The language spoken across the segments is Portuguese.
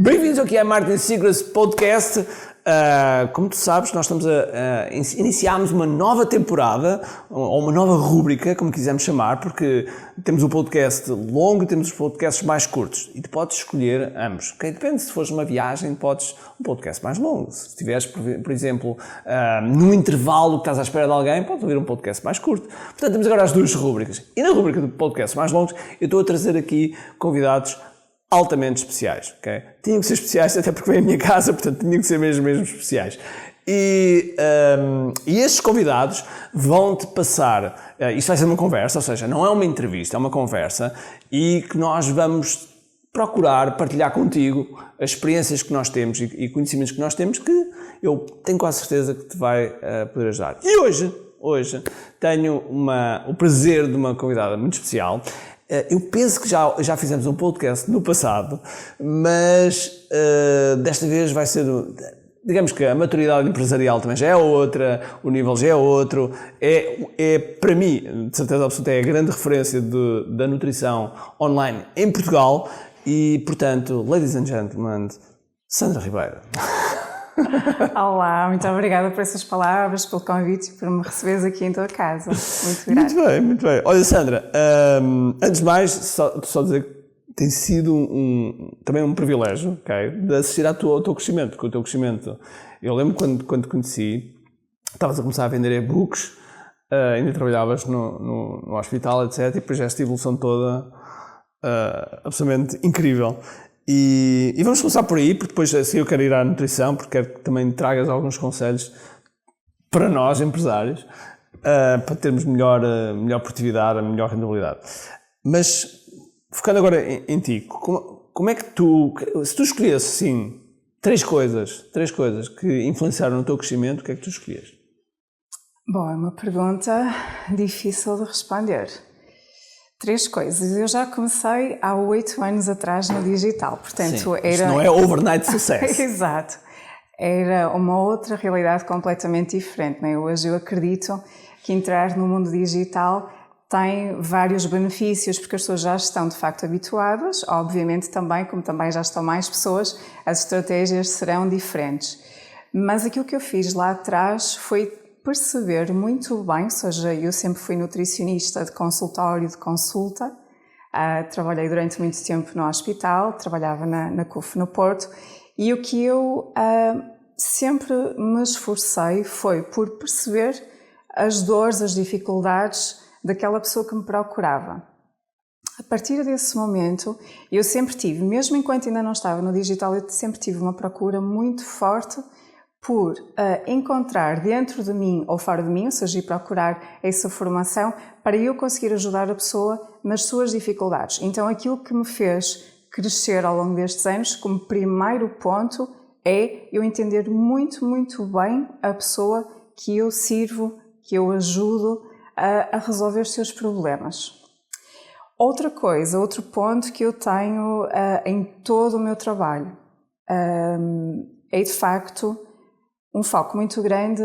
Bem-vindos aqui à Marketing Secrets Podcast. Como tu sabes, nós iniciámos uma nova temporada, ou uma nova rúbrica, como quisermos chamar, porque temos o podcast longo e temos os podcasts mais curtos. E tu podes escolher ambos. Okay? Depende, se fores numa viagem, podes um podcast mais longo. Se estiveres, por exemplo, num intervalo que estás à espera de alguém, podes ouvir um podcast mais curto. Portanto, temos agora as duas rúbricas. E na rúbrica do podcast mais longos, eu estou a trazer aqui convidados altamente especiais, ok? Tinham que ser especiais, até porque vem à minha casa, portanto tinham que ser mesmo especiais. E estes convidados vão-te passar, isto vai ser uma conversa, ou seja, não é uma entrevista, é uma conversa, e que nós vamos procurar partilhar contigo as experiências que nós temos e conhecimentos que nós temos, que eu tenho quase certeza que te vai poder ajudar. E hoje tenho o prazer de uma convidada muito especial. Eu penso que já fizemos um podcast no passado, mas desta vez vai ser, digamos que a maturidade empresarial também já é outra, o nível já é outro, é para mim, de certeza absoluta, é a grande referência da nutrição online em Portugal e, portanto, ladies and gentlemen, Sandra Ribeiro. Olá, muito obrigada por essas palavras, pelo convite e por me receberes aqui em tua casa. Muito grata. Muito bem. Olha, Sandra, antes de mais, só dizer que tem sido também um privilégio, okay, de assistir ao teu crescimento, porque o teu crescimento, eu lembro quando te conheci, estavas a começar a vender e-books, ainda trabalhavas no hospital, etc, e depois esta evolução toda absolutamente incrível. E vamos começar por aí, porque depois assim eu quero ir à nutrição, porque quero que também tragas alguns conselhos para nós, empresários, para termos melhor produtividade, melhor rentabilidade. Mas, focando agora em ti, como é que se tu escolhesses, sim, três coisas que influenciaram no teu crescimento, o que é que tu escolhias? Bom, é uma pergunta difícil de responder. Três coisas. Eu já comecei há 8 anos atrás no digital, portanto Sim, isto não é overnight sucesso. Exato. Era uma outra realidade completamente diferente, né? Hoje eu acredito que entrar no mundo digital tem vários benefícios, porque as pessoas já estão de facto habituadas, obviamente também, como também já estão mais pessoas, as estratégias serão diferentes. Mas aquilo que eu fiz lá atrás foi perceber muito bem, ou seja, eu sempre fui nutricionista de consultório, de consulta, trabalhei durante muito tempo no hospital, trabalhava na CUF no Porto, e o que eu sempre me esforcei foi por perceber as dores, as dificuldades daquela pessoa que me procurava. A partir desse momento, eu sempre tive, mesmo enquanto ainda não estava no digital, eu sempre tive uma procura muito forte por encontrar dentro de mim ou fora de mim, ou seja, ir procurar essa formação para eu conseguir ajudar a pessoa nas suas dificuldades. Então, aquilo que me fez crescer ao longo destes anos, como primeiro ponto, é eu entender muito, muito bem a pessoa que eu sirvo, que eu ajudo a resolver os seus problemas. Outra coisa, outro ponto que eu tenho em todo o meu trabalho é, de facto, um foco muito grande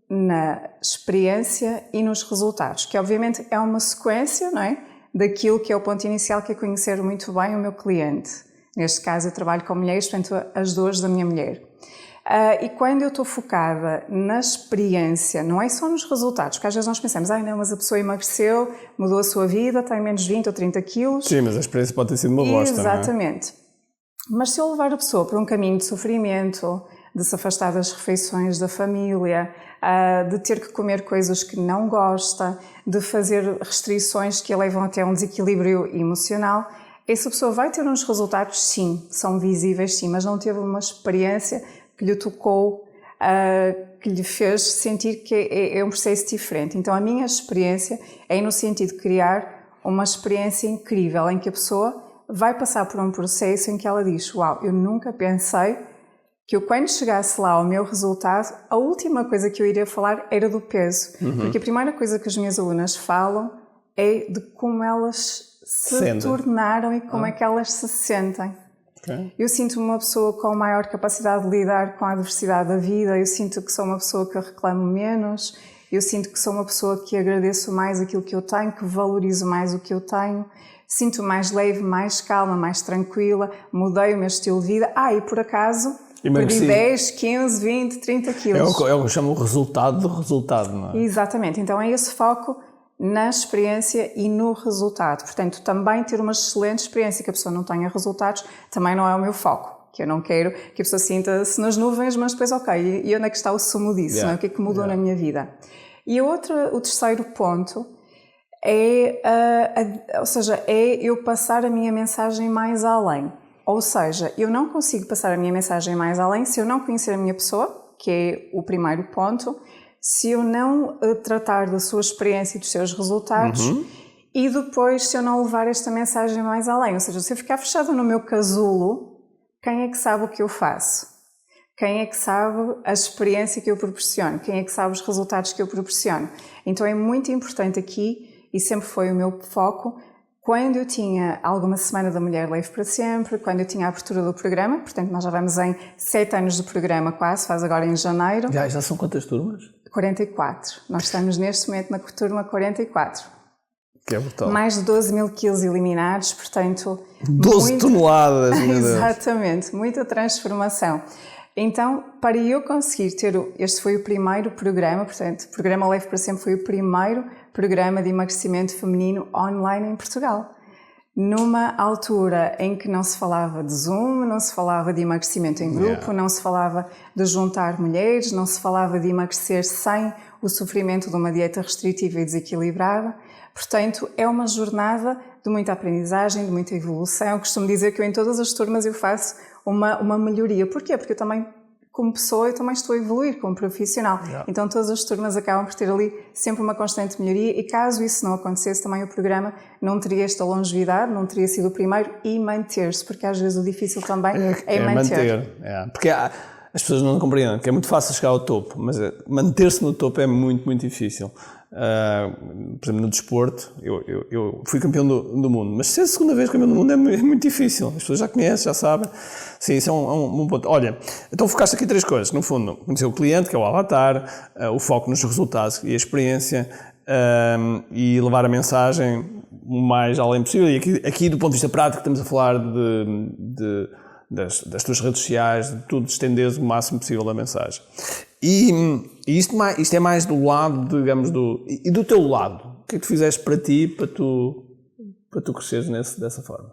na experiência e nos resultados, que obviamente é uma sequência, não é? Daquilo que é o ponto inicial, que é conhecer muito bem o meu cliente. Neste caso eu trabalho com mulheres, portanto as dores da minha mulher. E quando eu estou focada na experiência, não é só nos resultados, porque às vezes nós pensamos, não, mas a pessoa emagreceu, mudou a sua vida, tem menos 20 ou 30 quilos. Sim, mas a experiência pode ter sido uma bosta, exatamente. Não é? Mas se eu levar a pessoa por um caminho de sofrimento, de se afastar das refeições da família, de ter que comer coisas que não gosta, de fazer restrições que a levam até a um desequilíbrio emocional, essa pessoa vai ter uns resultados, sim, são visíveis, sim, mas não teve uma experiência que lhe tocou, que lhe fez sentir que é um processo diferente. Então a minha experiência é no sentido de criar uma experiência incrível, em que a pessoa vai passar por um processo em que ela diz, uau, eu nunca pensei que eu, quando chegasse lá ao meu resultado, a última coisa que eu iria falar era do peso. Porque a primeira coisa que as minhas alunas falam é de como elas se tornaram e como é que elas se sentem. Okay. Eu sinto-me uma pessoa com maior capacidade de lidar com a adversidade da vida, eu sinto que sou uma pessoa que reclamo menos, eu sinto que sou uma pessoa que agradeço mais aquilo que eu tenho, que valorizo mais o que eu tenho, sinto-me mais leve, mais calma, mais tranquila, mudei o meu estilo de vida. E por acaso perdi 10, 15, 20, 30 quilos. É o que eu chamo o resultado do resultado, não é? Exatamente, então é esse foco na experiência e no resultado. Portanto, também ter uma excelente experiência, que a pessoa não tenha resultados, também não é o meu foco. Que eu não quero que a pessoa sinta-se nas nuvens, mas depois, ok, e onde é que está o sumo disso? Não é? O que é que mudou na minha vida? E o terceiro ponto é, ou seja, é eu passar a minha mensagem mais além. Ou seja, eu não consigo passar a minha mensagem mais além se eu não conhecer a minha pessoa, que é o primeiro ponto, se eu não tratar da sua experiência e dos seus resultados, e depois se eu não levar esta mensagem mais além. Ou seja, se eu ficar fechada no meu casulo, quem é que sabe o que eu faço? Quem é que sabe a experiência que eu proporciono? Quem é que sabe os resultados que eu proporciono? Então é muito importante aqui, e sempre foi o meu foco, quando eu tinha alguma Semana da Mulher Leve para Sempre, quando eu tinha a abertura do programa, portanto nós já vamos em 7 anos de programa quase, faz agora em janeiro. Já são quantas turmas? 44. Nós estamos neste momento na turma 44. Que é brutal. Mais de 12 mil quilos eliminados, portanto... 12 toneladas, meu Deus. Exatamente, muita transformação. Então, para eu conseguir ter... Este foi o primeiro programa, portanto, o Programa Leve para Sempre foi o primeiro programa de emagrecimento feminino online em Portugal. Numa altura em que não se falava de Zoom, não se falava de emagrecimento em grupo, não se falava de juntar mulheres, não se falava de emagrecer sem o sofrimento de uma dieta restritiva e desequilibrada. Portanto, é uma jornada de muita aprendizagem, de muita evolução. Eu costumo dizer que eu, em todas as turmas eu faço uma melhoria. Porquê? Porque eu também, como pessoa, eu também estou a evoluir como profissional. Então todas as turmas acabam por ter ali sempre uma constante melhoria, e caso isso não acontecesse, também o programa não teria esta longevidade, não teria sido o primeiro, e manter-se, porque às vezes o difícil também é manter. Porque as pessoas não compreendem que é muito fácil chegar ao topo, mas manter-se no topo é muito, muito difícil. Por exemplo, no desporto, eu fui campeão do mundo, mas ser a segunda vez campeão do mundo é muito difícil. As pessoas já conhecem, já sabem. Sim, isso é um ponto. Olha, então focaste aqui 3 coisas. No fundo, conhecer o cliente, que é o avatar, o foco nos resultados e a experiência, e levar a mensagem o mais além possível. E aqui do ponto de vista prático, estamos a falar das tuas redes sociais, de tudo, estenderes o máximo possível a mensagem. E isto é mais do lado, digamos, e do teu lado. O que é que tu fizeste para ti, para tu cresceres dessa forma?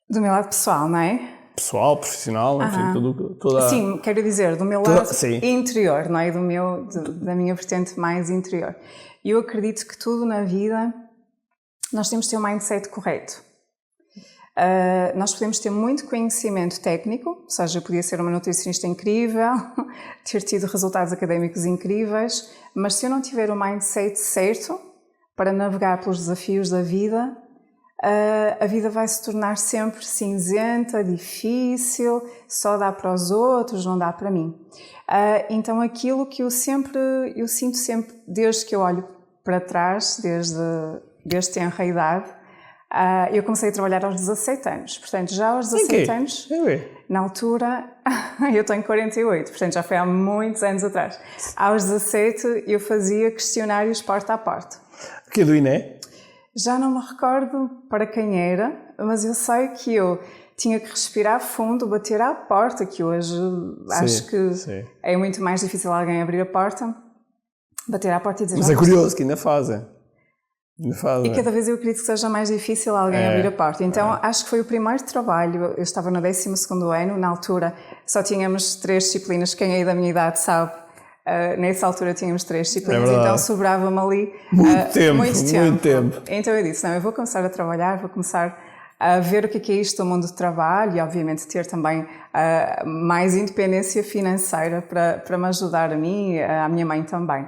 Do meu lado pessoal, não é? Pessoal, profissional, enfim, toda... Sim, quero dizer, do meu lado interior, não é? Da minha vertente mais interior. Eu acredito que tudo na vida, nós temos de ter um mindset correto. Nós podemos ter muito conhecimento técnico, ou seja, eu podia ser uma nutricionista incrível, ter tido resultados académicos incríveis, mas se eu não tiver o mindset certo para navegar pelos desafios da vida, a vida vai se tornar sempre cinzenta, difícil, só dá para os outros, não dá para mim. Então aquilo que eu sinto sempre, desde que eu olho para trás, desde tenra idade, eu comecei a trabalhar aos 17 anos, portanto já aos 17 anos, na altura, eu tenho 48, portanto já foi há muitos anos atrás. Aos 17 eu fazia questionários porta a porta. O que é do INE? Já não me recordo para quem era, mas eu sei que eu tinha que respirar fundo, bater à porta, que hoje acho que é muito mais difícil alguém abrir a porta, bater à porta e dizer... Mas é curioso que ainda fazem. E cada vez eu acredito que seja mais difícil alguém abrir a porta. Então acho que foi o primeiro trabalho. Eu estava no 12º ano, na altura só tínhamos 3 disciplinas, quem é da minha idade sabe. Nessa altura tínhamos 3 disciplinas, então sobrava-me ali muito tempo. Então eu disse, não, eu vou começar a trabalhar, vou começar a ver o que é isto do mundo do trabalho e obviamente ter também mais independência financeira para me ajudar a mim e à minha mãe também.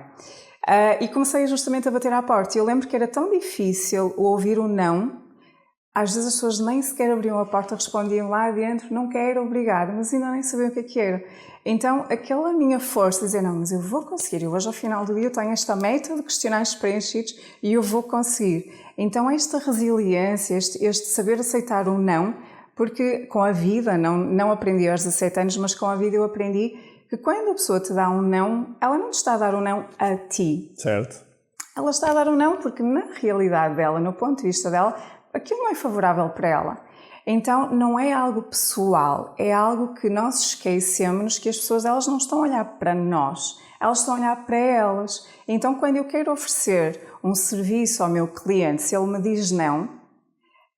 E comecei justamente a bater à porta. E eu lembro que era tão difícil ouvir o não. Às vezes as pessoas nem sequer abriam a porta, respondiam lá dentro, não quero, obrigada, mas ainda nem sabiam o que era. Então, aquela minha força de dizer, não, mas eu vou conseguir, eu hoje ao final do dia eu tenho esta meta de questionários preenchidos e eu vou conseguir. Então, esta resiliência, este saber aceitar o não, porque com a vida, não aprendi aos 17 anos, mas com a vida eu aprendi que quando a pessoa te dá um não, ela não te está a dar um não a ti. Certo. Ela está a dar um não porque na realidade dela, no ponto de vista dela, aquilo não é favorável para ela. Então não é algo pessoal, é algo que nós esquecemos que as pessoas elas não estão a olhar para nós, elas estão a olhar para elas. Então quando eu quero oferecer um serviço ao meu cliente, se ele me diz não,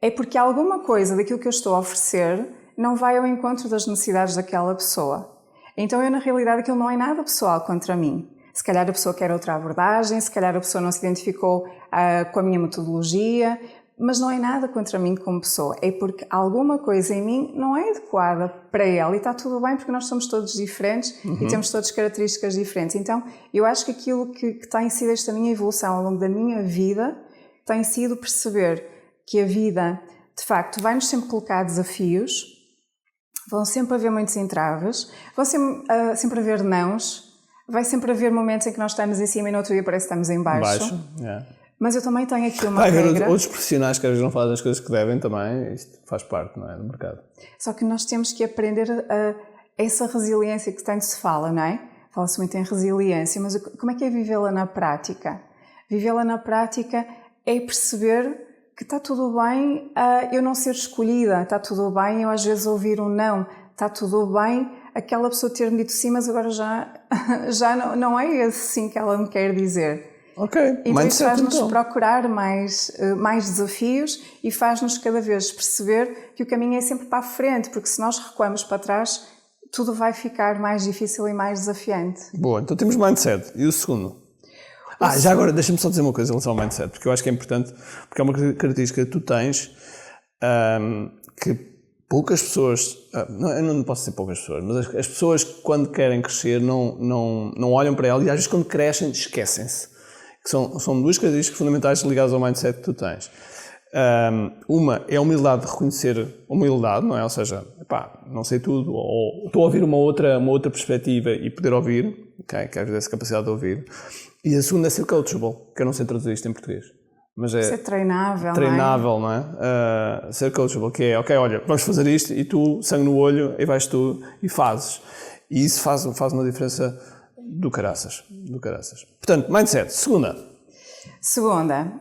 é porque alguma coisa daquilo que eu estou a oferecer não vai ao encontro das necessidades daquela pessoa. Então eu na realidade aquilo não é nada pessoal contra mim. Se calhar a pessoa quer outra abordagem, se calhar a pessoa não se identificou com a minha metodologia, mas não é nada contra mim como pessoa, é porque alguma coisa em mim não é adequada para ela e está tudo bem porque nós somos todos diferentes e temos todas características diferentes. Então eu acho que aquilo que tem sido esta minha evolução ao longo da minha vida tem sido perceber que a vida de facto vai-nos sempre colocar desafios, vão sempre haver muitos entraves, vão sempre haver nãos, vai sempre haver momentos em que nós estamos em cima e no outro dia parece que estamos em baixo. Yeah. Mas eu também tenho aqui uma regra. Outros profissionais que às vezes não fazem as coisas que devem também, isto faz parte, não é, do mercado. Só que nós temos que aprender essa resiliência que tanto se fala, não é? Fala-se muito em resiliência, mas como é que é vivê-la na prática? Vivê-la na prática é perceber que está tudo bem eu não ser escolhida, está tudo bem eu às vezes ouvir um não, está tudo bem aquela pessoa ter-me dito sim, mas agora já não é esse sim que ela me quer dizer. Ok, então isso faz-nos procurar mais desafios e faz-nos cada vez perceber que o caminho é sempre para a frente, porque se nós recuamos para trás, tudo vai ficar mais difícil e mais desafiante. Boa, então temos mindset. E o segundo? Já agora, deixa-me só dizer uma coisa em relação ao mindset, porque eu acho que é importante, porque é uma característica que tu tens, que poucas pessoas, eu não posso dizer poucas pessoas, mas as pessoas quando querem crescer não olham para ela e às vezes quando crescem esquecem-se. São duas características fundamentais ligadas ao mindset que tu tens. Uma é a humildade de reconhecer a humildade, não é? Ou seja, não sei tudo, ou estou a ouvir uma outra perspectiva e poder ouvir, okay? Que às vezes é essa capacidade de ouvir. E a segunda é ser coachable, que eu não sei traduzir isto em português. Mas é ser treinável, não é? Ser coachable, que é, ok, olha, vamos fazer isto e tu, sangue no olho, e vais tu e fazes. E isso faz uma diferença do caraças. Portanto, mindset. Segunda,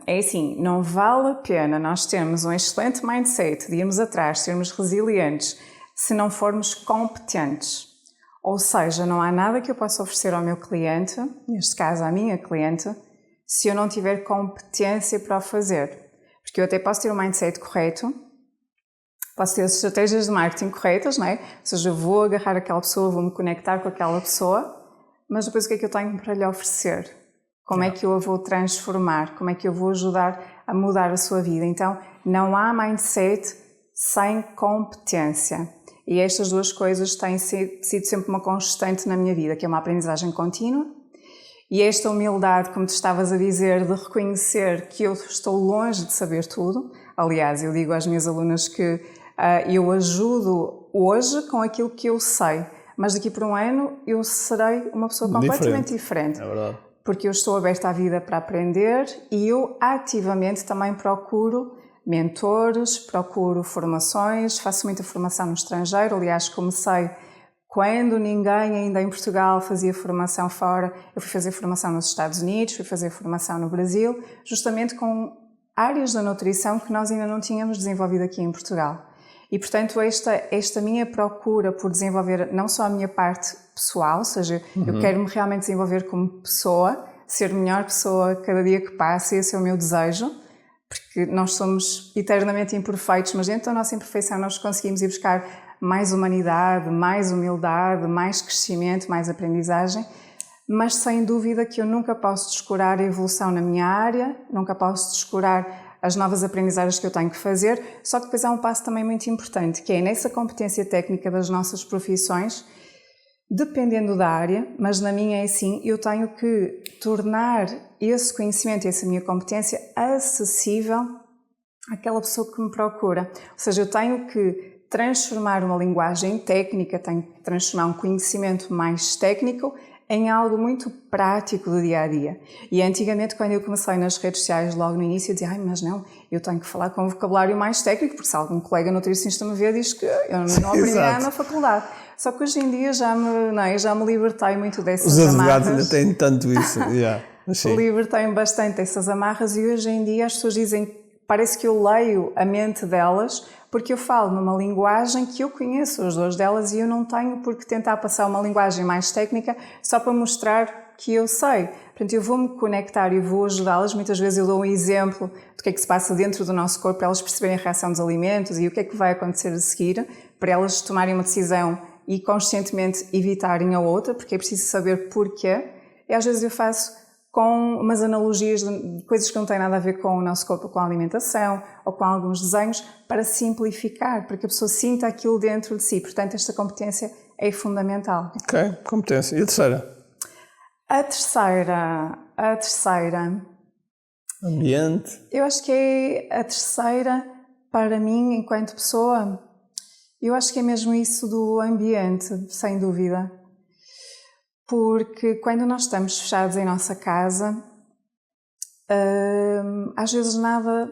é assim, não vale a pena nós termos um excelente mindset de irmos atrás, sermos resilientes, se não formos competentes. Ou seja, não há nada que eu possa oferecer ao meu cliente, neste caso à minha cliente, se eu não tiver competência para o fazer. Porque eu até posso ter o mindset correto, posso ter as estratégias de marketing corretas, não é? Ou seja, eu vou agarrar aquela pessoa, vou me conectar com aquela pessoa, mas depois o que é que eu tenho para lhe oferecer? Como é que eu a vou transformar? Como é que eu vou ajudar a mudar a sua vida? Então, não há mindset sem competência. E estas duas coisas têm sido sempre uma constante na minha vida, que é uma aprendizagem contínua. E esta humildade, como tu estavas a dizer, de reconhecer que eu estou longe de saber tudo. Aliás, eu digo às minhas alunas que eu ajudo hoje com aquilo que eu sei. Mas daqui por um ano eu serei uma pessoa completamente diferente. É verdade. Porque eu estou aberta à vida para aprender e eu ativamente também procuro mentores, procuro formações, faço muita formação no estrangeiro. Aliás, comecei quando ninguém ainda em Portugal fazia formação fora. Eu fui fazer formação nos Estados Unidos, fui fazer formação no Brasil, justamente com áreas da nutrição que nós ainda não tínhamos desenvolvido aqui em Portugal. E, portanto, esta minha procura por desenvolver não só a minha parte pessoal, ou seja, eu quero-me realmente desenvolver como pessoa, ser melhor pessoa cada dia que passa, esse é o meu desejo, porque nós somos eternamente imperfeitos, mas dentro da nossa imperfeição nós conseguimos ir buscar mais humanidade, mais humildade, mais crescimento, mais aprendizagem, mas sem dúvida que eu nunca posso descurar a evolução na minha área, nunca posso descurar as novas aprendizagens que eu tenho que fazer, só que depois há um passo também muito importante, que é nessa competência técnica das nossas profissões, dependendo da área, mas na minha é assim, eu tenho que tornar esse conhecimento e essa minha competência acessível àquela pessoa que me procura. Ou seja, eu tenho que transformar uma linguagem técnica, tenho que transformar um conhecimento mais técnico em algo muito prático do dia-a-dia. E antigamente, quando eu comecei nas redes sociais, logo no início, eu dizia, mas não, eu tenho que falar com um vocabulário mais técnico, porque se algum colega nutricionista me vê, diz que eu não aprendi nada na faculdade. Só que hoje em dia já me libertei muito dessas amarras. Os advogados ainda têm tanto isso. Libertei-me bastante dessas amarras e hoje em dia as pessoas dizem parece que eu leio a mente delas porque eu falo numa linguagem que eu conheço as dores delas e eu não tenho por que tentar passar uma linguagem mais técnica só para mostrar que eu sei. Portanto, eu vou-me conectar e vou ajudá-las. Muitas vezes eu dou um exemplo do que é que se passa dentro do nosso corpo para elas perceberem a reação dos alimentos e o que é que vai acontecer a seguir, para elas tomarem uma decisão e conscientemente evitarem a outra, porque é preciso saber porquê. E às vezes eu faço com umas analogias de coisas que não têm nada a ver com o nosso corpo, com a alimentação ou com alguns desenhos, para simplificar, para que a pessoa sinta aquilo dentro de si. Portanto, esta competência é fundamental. Ok, competência. E a terceira? A terceira... Ambiente. Eu acho que é a terceira, para mim, enquanto pessoa, eu acho que é mesmo isso do ambiente, sem dúvida. Porque quando nós estamos fechados em nossa casa, às vezes nada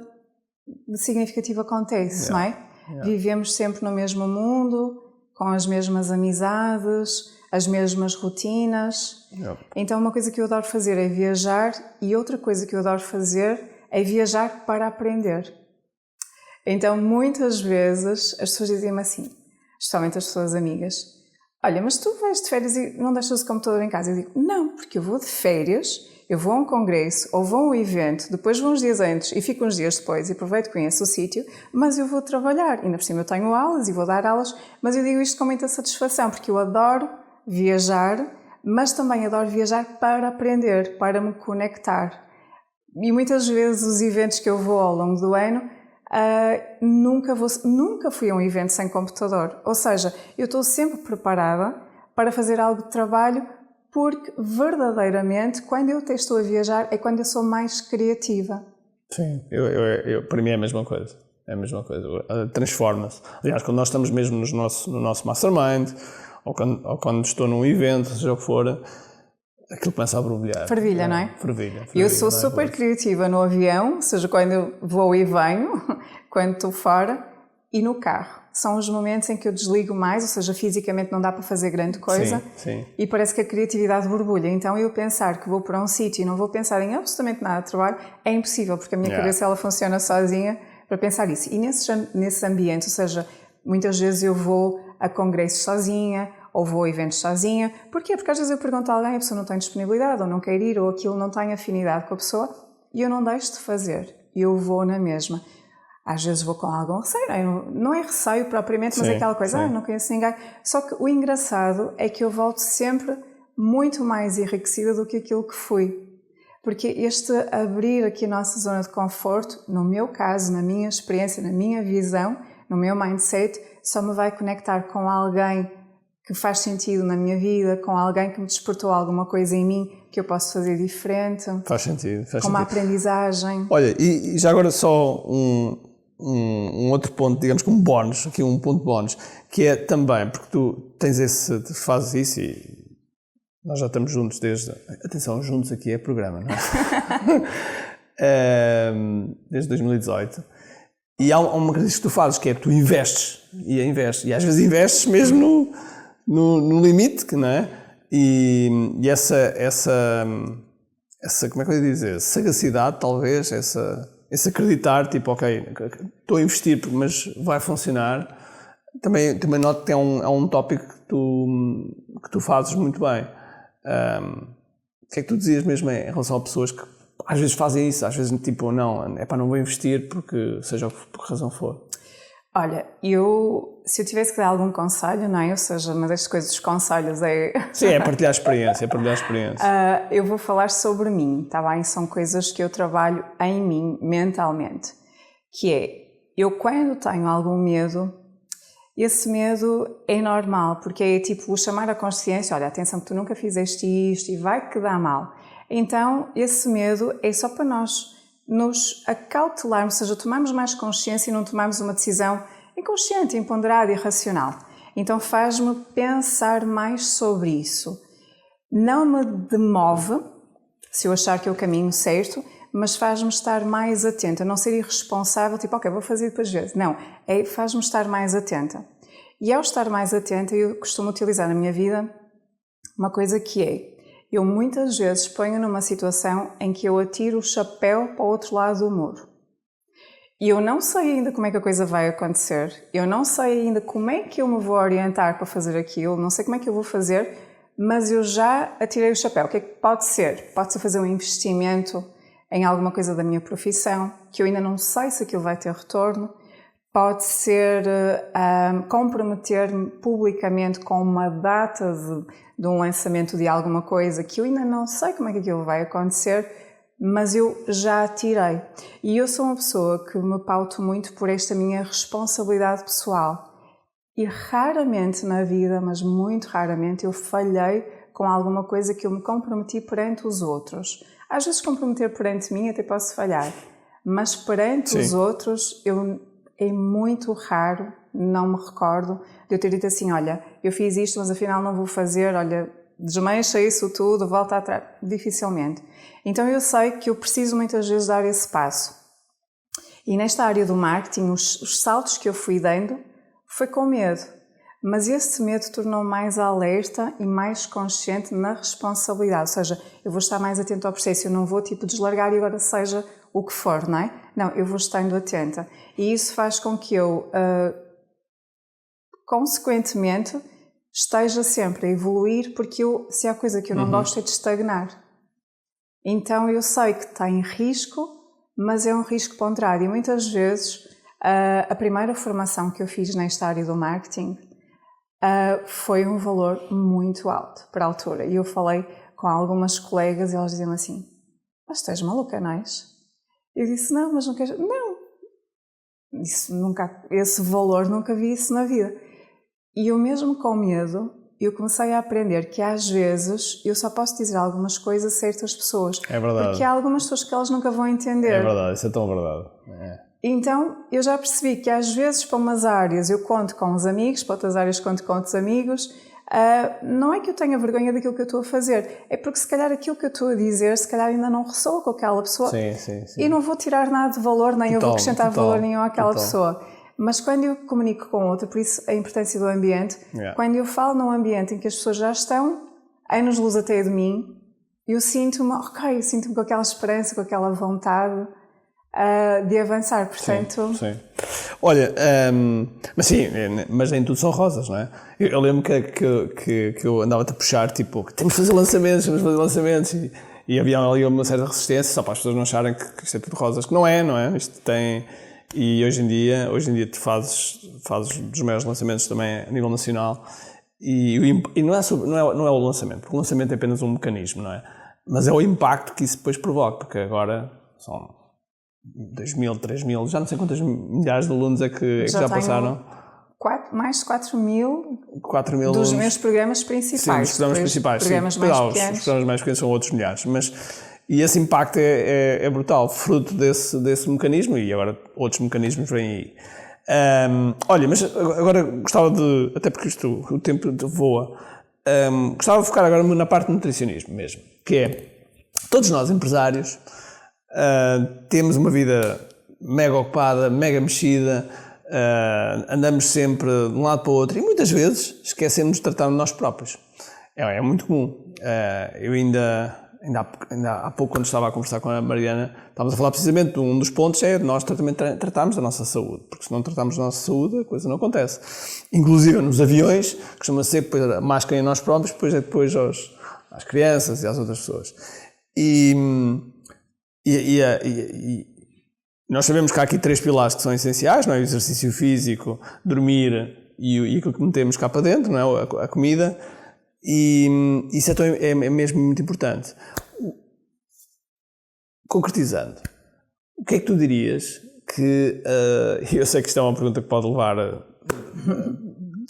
de significativo acontece, não é? Vivemos sempre no mesmo mundo, com as mesmas amizades, as mesmas rotinas. Então uma coisa que eu adoro fazer é viajar e outra coisa que eu adoro fazer é viajar para aprender. Então muitas vezes as pessoas dizem-me assim, especialmente as pessoas amigas, olha, mas tu vais de férias e não deixas o computador em casa? Eu digo, não, porque eu vou de férias, eu vou a um congresso ou vou a um evento, depois vou uns dias antes e fico uns dias depois e aproveito e conheço o sítio, mas eu vou trabalhar. E ainda por cima eu tenho aulas e vou dar aulas, mas eu digo isto com muita satisfação, porque eu adoro viajar, mas também adoro viajar para aprender, para me conectar. E muitas vezes os eventos que eu vou ao longo do ano, nunca fui a um evento sem computador. Ou seja, eu estou sempre preparada para fazer algo de trabalho, porque verdadeiramente, quando eu estou a viajar, é quando eu sou mais criativa. Sim, para mim é a mesma coisa. É a mesma coisa. Transforma-se. Aliás, quando nós estamos mesmo no nosso mastermind, ou quando estou num evento, seja o que for, aquilo começa a borbulhar. Fervilha, não é? Fervilha. Eu sou super criativa no avião, ou seja, quando eu vou e venho, quando estou fora, e no carro. São os momentos em que eu desligo mais, ou seja, fisicamente não dá para fazer grande coisa. Sim. E parece que a criatividade borbulha. Então eu pensar que vou para um sítio e não vou pensar em absolutamente nada de trabalho é impossível, porque a minha cabeça ela funciona sozinha para pensar isso. E nesse ambiente, ou seja, muitas vezes eu vou a congressos sozinha, ou vou a eventos sozinha. Porquê? Porque às vezes eu pergunto a alguém, a pessoa não tem disponibilidade, ou não quer ir, ou aquilo não tem afinidade com a pessoa, e eu não deixo de fazer. Eu vou na mesma. Às vezes vou com algum receio, não é receio propriamente, mas é aquela coisa, não conheço ninguém. Só que o engraçado é que eu volto sempre muito mais enriquecida do que aquilo que fui. Porque este abrir aqui a nossa zona de conforto, no meu caso, na minha experiência, na minha visão, no meu mindset, só me vai conectar com alguém que faz sentido na minha vida, com alguém que me despertou alguma coisa em mim que eu posso fazer diferente. Faz sentido. Com uma aprendizagem. Olha, e já agora só um outro ponto, digamos como bónus, aqui um ponto bónus, que é também, porque tu fazes isso e nós já estamos juntos atenção, juntos aqui é programa, não é? Desde 2018. E há uma coisa que tu fazes, que é tu investes, e às vezes investes mesmo no limite, não é? E essa como é que eu ia dizer? Sagacidade, talvez, esse acreditar, tipo, ok, estou a investir, mas vai funcionar. Também noto que é um tópico que tu fazes muito bem. O que é que tu dizias mesmo em relação a pessoas que às vezes fazem isso, às vezes tipo, não vou investir porque seja por que razão for? Olha, se eu tivesse que dar algum conselho, não é? Ou seja, uma das coisas dos conselhos é... Sim, é partilhar a experiência, eu vou falar sobre mim, está bem? São coisas que eu trabalho em mim, mentalmente. Que é, eu quando tenho algum medo, esse medo é normal, porque é tipo chamar a consciência, olha, atenção que tu nunca fizeste isto e vai que dá mal. Então, esse medo é só para nós nos acautelarmos, ou seja, tomarmos mais consciência e não tomarmos uma decisão inconsciente, imponderada e irracional. Então faz-me pensar mais sobre isso. Não me demove, se eu achar que é o caminho certo, mas faz-me estar mais atenta, não ser irresponsável, tipo, ok, vou fazer depois vezes. Não, faz-me estar mais atenta. E ao estar mais atenta, eu costumo utilizar na minha vida uma coisa que é, eu muitas vezes ponho numa situação em que eu atiro o chapéu para o outro lado do muro. E eu não sei ainda como é que a coisa vai acontecer, eu não sei ainda como é que eu me vou orientar para fazer aquilo, não sei como é que eu vou fazer, mas eu já atirei o chapéu. O que é que pode ser? Pode ser fazer um investimento em alguma coisa da minha profissão, que eu ainda não sei se aquilo vai ter retorno. Pode ser comprometer-me publicamente com uma data de um lançamento de alguma coisa, que eu ainda não sei como é que aquilo vai acontecer, mas eu já tirei. E eu sou uma pessoa que me pauto muito por esta minha responsabilidade pessoal. E raramente na vida, mas muito raramente, eu falhei com alguma coisa que eu me comprometi perante os outros. Às vezes comprometer perante mim até posso falhar, mas perante os outros é muito raro, não me recordo, de eu ter dito assim, olha, eu fiz isto, mas afinal não vou fazer, olha, desmancha isso tudo, volta atrás. Dificilmente. Então eu sei que eu preciso muitas vezes dar esse passo. E nesta área do marketing, os saltos que eu fui dando foi com medo. Mas esse medo tornou-me mais alerta e mais consciente na responsabilidade. Ou seja, eu vou estar mais atento ao processo, eu não vou deslargar e agora seja o que for, não é? Não, eu vou estando atenta. E isso faz com que eu, consequentemente, esteja sempre a evoluir, porque se há coisa que eu não gosto é de estagnar. Então eu sei que tem risco, mas é um risco ponderado. E muitas vezes a primeira formação que eu fiz nesta área do marketing foi um valor muito alto para a altura. E eu falei com algumas colegas e elas diziam assim, mas tu és maluca, não és? Eu disse, não, mas não queres... Não, esse valor nunca vi isso na vida. E eu mesmo com medo, eu comecei a aprender que às vezes eu só posso dizer algumas coisas a certas pessoas. É verdade. Porque há algumas pessoas que elas nunca vão entender. É verdade, isso é tão verdade. Então eu já percebi que às vezes para umas áreas eu conto com os amigos, para outras áreas conto com outros amigos. Não é que eu tenha vergonha daquilo que eu estou a fazer, é porque se calhar aquilo que eu estou a dizer se calhar ainda não ressoa com aquela pessoa. Sim. E não vou tirar nada de valor, nem eu vou acrescentar valor nenhum àquela pessoa. Mas quando eu comunico com outra, por isso a importância do ambiente, quando eu falo num ambiente em que as pessoas já estão anos-luz até de mim, eu sinto-me com aquela esperança, com aquela vontade de avançar, portanto... Sim. Olha, mas nem tudo são rosas, não é? Eu lembro que eu andava-te a puxar, tipo, temos de fazer lançamentos, e havia ali uma certa resistência, só para as pessoas não acharem que isto é tudo rosas, que não é? Isto tem... E hoje em dia tu fazes dos maiores lançamentos também a nível nacional, e não é o lançamento, porque o lançamento é apenas um mecanismo, não é? Mas é o impacto que isso depois provoca, porque agora são 2.000, 3.000, já não sei quantas milhares de alunos é que já passaram. Mais de 4.000 dos alunos. Meus programas principais. Sim, os programas principais. Os programas mais pequenos são outros milhares, e esse impacto é brutal, fruto desse mecanismo, e agora outros mecanismos vêm aí. Olha, mas agora gostava de, até porque o tempo voa, gostava de focar agora na parte do nutricionismo mesmo, que é, todos nós empresários temos uma vida mega ocupada, mega mexida, andamos sempre de um lado para o outro e muitas vezes esquecemos de tratar de nós próprios. É muito comum. Eu ainda há pouco, quando estava a conversar com a Mariana, estávamos a falar precisamente de um dos pontos, é nós também tratarmos da nossa saúde, porque se não tratarmos da nossa saúde, a coisa não acontece. Inclusive nos aviões, costuma ser depois a máscara em nós próprios, depois às crianças e às outras pessoas. E nós sabemos que há aqui 3 pilares que são essenciais, não é? O exercício físico, dormir e aquilo que metemos cá para dentro, não é? A comida. E isso é mesmo muito importante. Concretizando, o que é que tu dirias que... eu sei que isto é uma pergunta que pode levar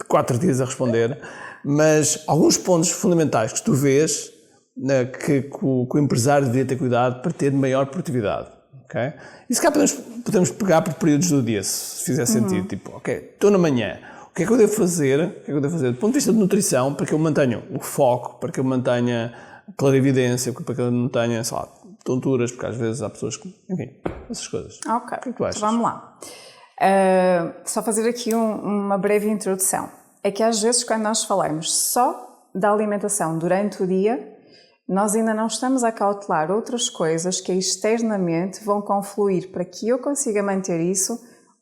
4 dias a responder, mas alguns pontos fundamentais que tu vês que o empresário devia ter cuidado para ter maior produtividade. Okay? E se cá podemos pegar por períodos do dia, se fizer sentido. Tipo, estou na manhã. O que é que eu devo fazer? Do ponto de vista de nutrição, para que eu mantenha o foco, para que eu mantenha clarividência, para que eu não mantenha, sei lá, tonturas, porque às vezes há pessoas que... Enfim, essas coisas. Ok, o que é que tu achas? Então vamos lá. Só fazer aqui uma breve introdução. É que às vezes quando nós falamos só da alimentação durante o dia, nós ainda não estamos a cautelar outras coisas que externamente vão confluir para que eu consiga manter isso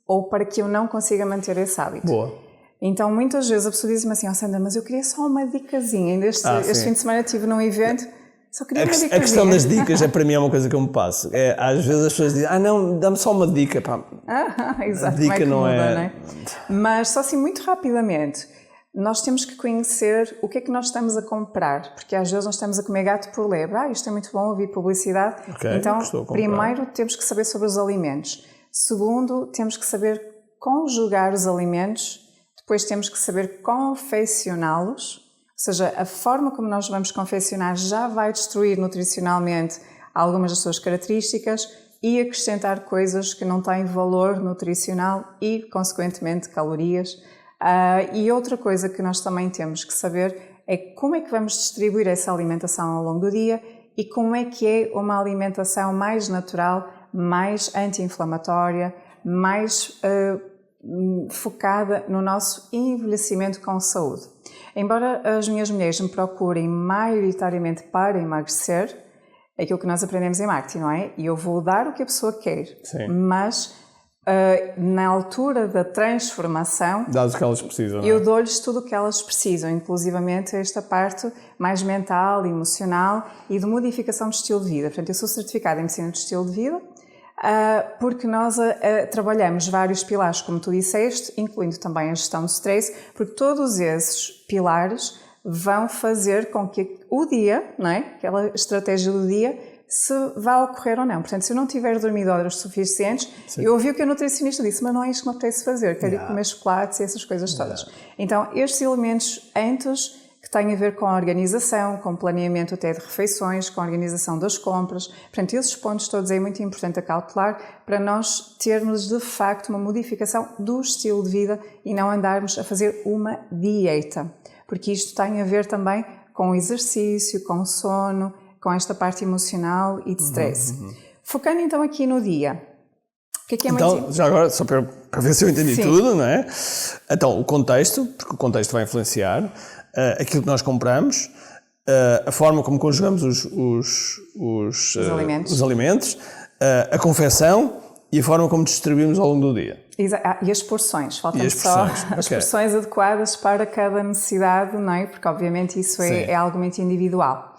ou para que eu não consiga manter esse hábito. Boa. Então, muitas vezes a pessoa diz-me assim, Sandra, mas eu queria só uma dicasinha. Ainda este fim de semana estive num evento, só queria uma dicasinha. A questão das dicas para mim é uma coisa que eu me passo. Às vezes as pessoas dizem, não, dá-me só uma dica. Pá. Exato, a dica não muda, é... não é? Mas só assim, muito rapidamente, nós temos que conhecer o que é que nós estamos a comprar, porque às vezes nós estamos a comer gato por lebre. Isto é muito bom ouvir publicidade. Então, primeiro temos que saber sobre os alimentos. Segundo, temos que saber conjugar os alimentos. Depois temos que saber confeccioná-los, ou seja, a forma como nós vamos confeccionar já vai destruir nutricionalmente algumas das suas características e acrescentar coisas que não têm valor nutricional e, consequentemente, calorias. E outra coisa que nós também temos que saber é como é que vamos distribuir essa alimentação ao longo do dia e como é que é uma alimentação mais natural, mais anti-inflamatória, mais focada no nosso envelhecimento com saúde. Embora as minhas mulheres me procurem maioritariamente para emagrecer, é aquilo que nós aprendemos em marketing, não é? E eu vou dar o que a pessoa quer, sim, mas na altura da transformação, dá-lhes o que elas precisam, não é? Eu dou-lhes tudo o que elas precisam, inclusivamente esta parte mais mental, emocional e de modificação de estilo de vida. Portanto, eu sou certificada em medicina de estilo de vida, porque nós trabalhamos vários pilares, como tu disseste, incluindo também a gestão do stress, porque todos esses pilares vão fazer com que o dia, não é? Aquela estratégia do dia, se vá ocorrer ou não. Portanto, se eu não tiver dormido horas suficientes, sim, eu ouvi o que a nutricionista disse, mas não é isto que me apetece fazer, quero ir comer chocolates e essas coisas todas. Então, estes elementos antes que têm a ver com a organização, com o planeamento até de refeições, com a organização das compras. Portanto, esses pontos todos é muito importante acautelar para nós termos, de facto, uma modificação do estilo de vida e não andarmos a fazer uma dieta. Porque isto tem a ver também com o exercício, com o sono, com esta parte emocional e de stress. Focando então aqui no dia. O que é então, muito... já agora, só para ver se eu entendi tudo, não é? Então, o contexto, porque o contexto vai influenciar, aquilo que nós compramos, a forma como conjugamos os alimentos, a confecção e a forma como distribuímos ao longo do dia. E as porções, faltam só as porções adequadas para cada necessidade, não é? Porque obviamente isso é algo muito individual.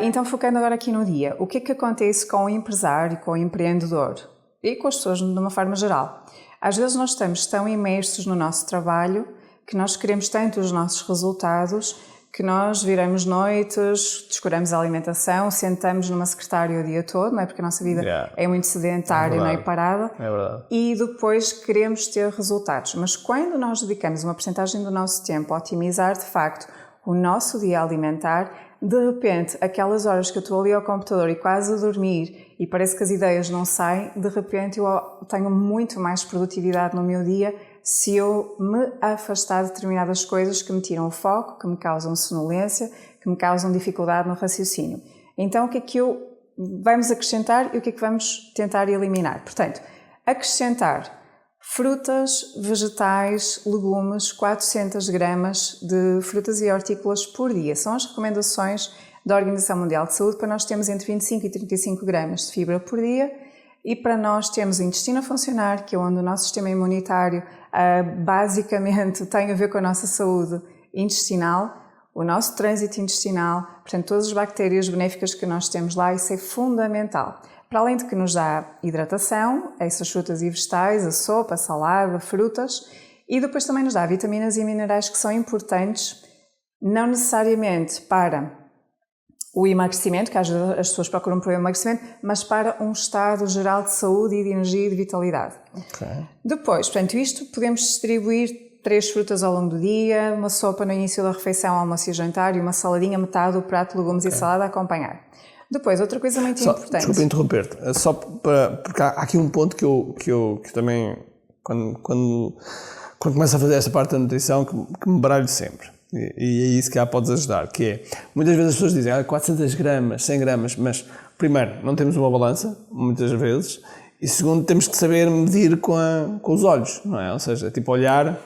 Então, focando agora aqui no dia, o que é que acontece com o empresário, com o empreendedor e com as pessoas de uma forma geral? Às vezes nós estamos tão imersos no nosso trabalho que nós queremos tanto os nossos resultados que nós viramos noites, descuramos a alimentação, sentamos numa secretária o dia todo, não é? Porque a nossa vida é muito sedentária, não é? Parada. É verdade. E depois queremos ter resultados. Mas quando nós dedicamos uma porcentagem do nosso tempo a otimizar, de facto, o nosso dia alimentar, de repente, aquelas horas que eu estou ali ao computador e quase a dormir e parece que as ideias não saem, de repente eu tenho muito mais produtividade no meu dia se eu me afastar de determinadas coisas que me tiram o foco, que me causam sonolência, que me causam dificuldade no raciocínio. Então, o que é que vamos acrescentar e o que é que vamos tentar eliminar? Portanto, acrescentar frutas, vegetais, legumes, 400 gramas de frutas e hortícolas por dia. São as recomendações da Organização Mundial de Saúde para nós termos entre 25 e 35 gramas de fibra por dia e para nós termos o intestino a funcionar, que é onde o nosso sistema imunitário basicamente tem a ver com a nossa saúde intestinal, o nosso trânsito intestinal, portanto todas as bactérias benéficas que nós temos lá, isso é fundamental. Para além de que nos dá hidratação, essas frutas e vegetais, a sopa, a salada, frutas, e depois também nos dá vitaminas e minerais que são importantes, não necessariamente para o emagrecimento, que às vezes as pessoas procuram por emagrecimento, mas para um estado geral de saúde e de energia e de vitalidade. Depois, portanto, isto podemos distribuir 3 frutas ao longo do dia, uma sopa no início da refeição, almoço e jantar, e uma saladinha, metade do prato de legumes e salada a acompanhar. Depois, outra coisa muito importante... Desculpa interromper-te, só porque há aqui um ponto que eu também, quando começo a fazer esta parte da nutrição, que me baralho sempre. E é isso que podes ajudar, que é, muitas vezes as pessoas dizem 400 gramas, 100 gramas, mas primeiro, não temos uma balança, muitas vezes, e segundo, temos que saber medir com os olhos, não é? Ou seja, tipo olhar,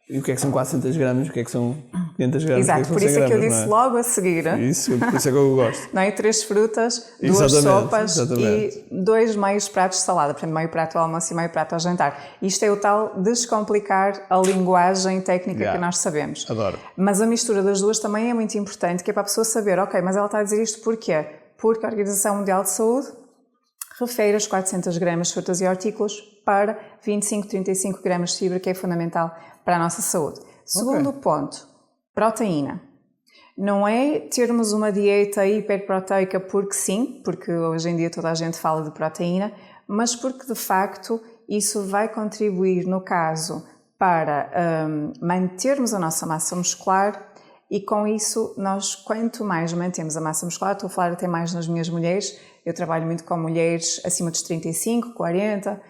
e o que é que são 400 gramas, o que é que são 500 gramas. Exato, por isso é que eu disse logo a seguir. Isso, por isso é que eu gosto. Não é? 3 frutas, 2 sopas e 2 meios pratos de salada. Portanto, meio prato ao almoço e meio prato ao jantar. Isto é o tal descomplicar a linguagem técnica que nós sabemos. Adoro. Mas a mistura das duas também é muito importante, que é para a pessoa saber, ok, mas ela está a dizer isto porquê? Porque a Organização Mundial de Saúde refere as 400 gramas de frutas e hortícolas para 25-35 gramas de fibra, que é fundamental para a nossa saúde. Segundo ponto, proteína. Não é termos uma dieta hiperproteica porque sim, porque hoje em dia toda a gente fala de proteína, mas porque de facto isso vai contribuir, no caso, para mantermos a nossa massa muscular. E com isso, nós quanto mais mantemos a massa muscular, estou a falar até mais nas minhas mulheres, eu trabalho muito com mulheres acima dos 35, 40,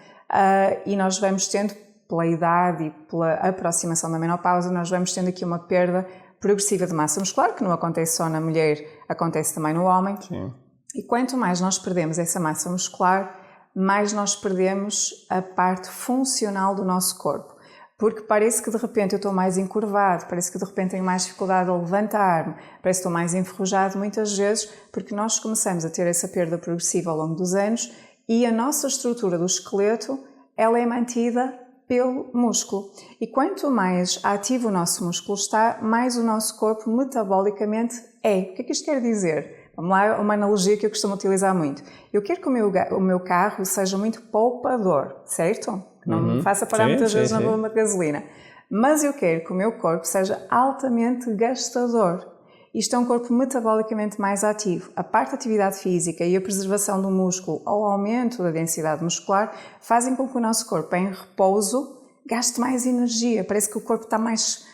e nós vamos tendo, pela idade e pela aproximação da menopausa, nós vamos tendo aqui uma perda progressiva de massa muscular, que não acontece só na mulher, acontece também no homem. Sim. E quanto mais nós perdemos essa massa muscular, mais nós perdemos a parte funcional do nosso corpo. Porque parece que de repente eu estou mais encurvado, parece que de repente tenho mais dificuldade a levantar-me, parece que estou mais enferrujado muitas vezes, porque nós começamos a ter essa perda progressiva ao longo dos anos e a nossa estrutura do esqueleto, ela é mantida pelo músculo. E quanto mais ativo o nosso músculo está, mais o nosso corpo metabolicamente é. O que é que isto quer dizer? Vamos lá, uma analogia que eu costumo utilizar muito. Eu quero que o meu carro seja muito poupador, certo? Não me faça parar muitas vezes na bomba de gasolina. Mas eu quero que o meu corpo seja altamente gastador. Isto é um corpo metabolicamente mais ativo. A parte da atividade física e a preservação do músculo ou o aumento da densidade muscular fazem com que o nosso corpo, em repouso, gaste mais energia. Parece que o corpo está mais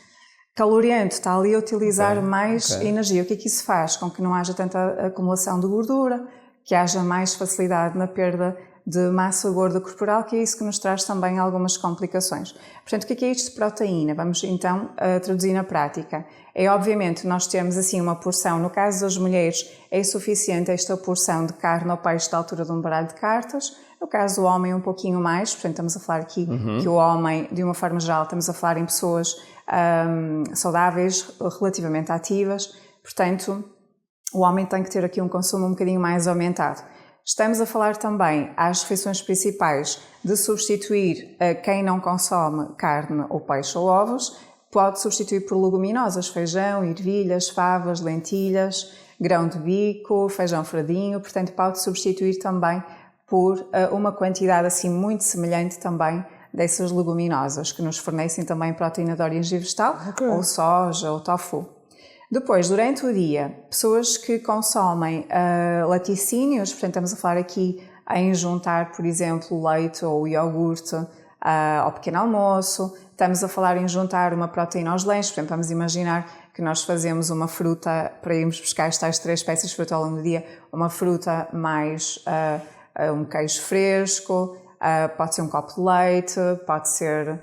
caloriento, está ali a utilizar mais energia. O que é que isso faz? Com que não haja tanta acumulação de gordura, que haja mais facilidade na perda de massa gorda corporal, que é isso que nos traz também algumas complicações. Portanto, o que é isto de proteína? Vamos então traduzir na prática. É obviamente nós temos assim uma porção, no caso das mulheres é suficiente esta porção de carne ou peixe da altura de um baralho de cartas, no caso do homem um pouquinho mais, portanto estamos a falar aqui que o homem, de uma forma geral, estamos a falar em pessoas saudáveis, relativamente ativas, portanto o homem tem que ter aqui um consumo um bocadinho mais aumentado. Estamos a falar também às refeições principais de substituir quem não consome carne ou peixe ou ovos, pode substituir por leguminosas, feijão, ervilhas, favas, lentilhas, grão de bico, feijão fradinho, portanto pode substituir também por uma quantidade assim muito semelhante também dessas leguminosas, que nos fornecem também proteína de origem vegetal, ou soja ou tofu. Depois, durante o dia, pessoas que consomem laticínios, portanto estamos a falar aqui em juntar, por exemplo, leite ou iogurte ao pequeno almoço, estamos a falar em juntar uma proteína aos lanches, portanto vamos imaginar que nós fazemos uma fruta, para irmos buscar estas 3 peças de fruta ao longo do dia, uma fruta mais um queijo fresco, pode ser um copo de leite, pode ser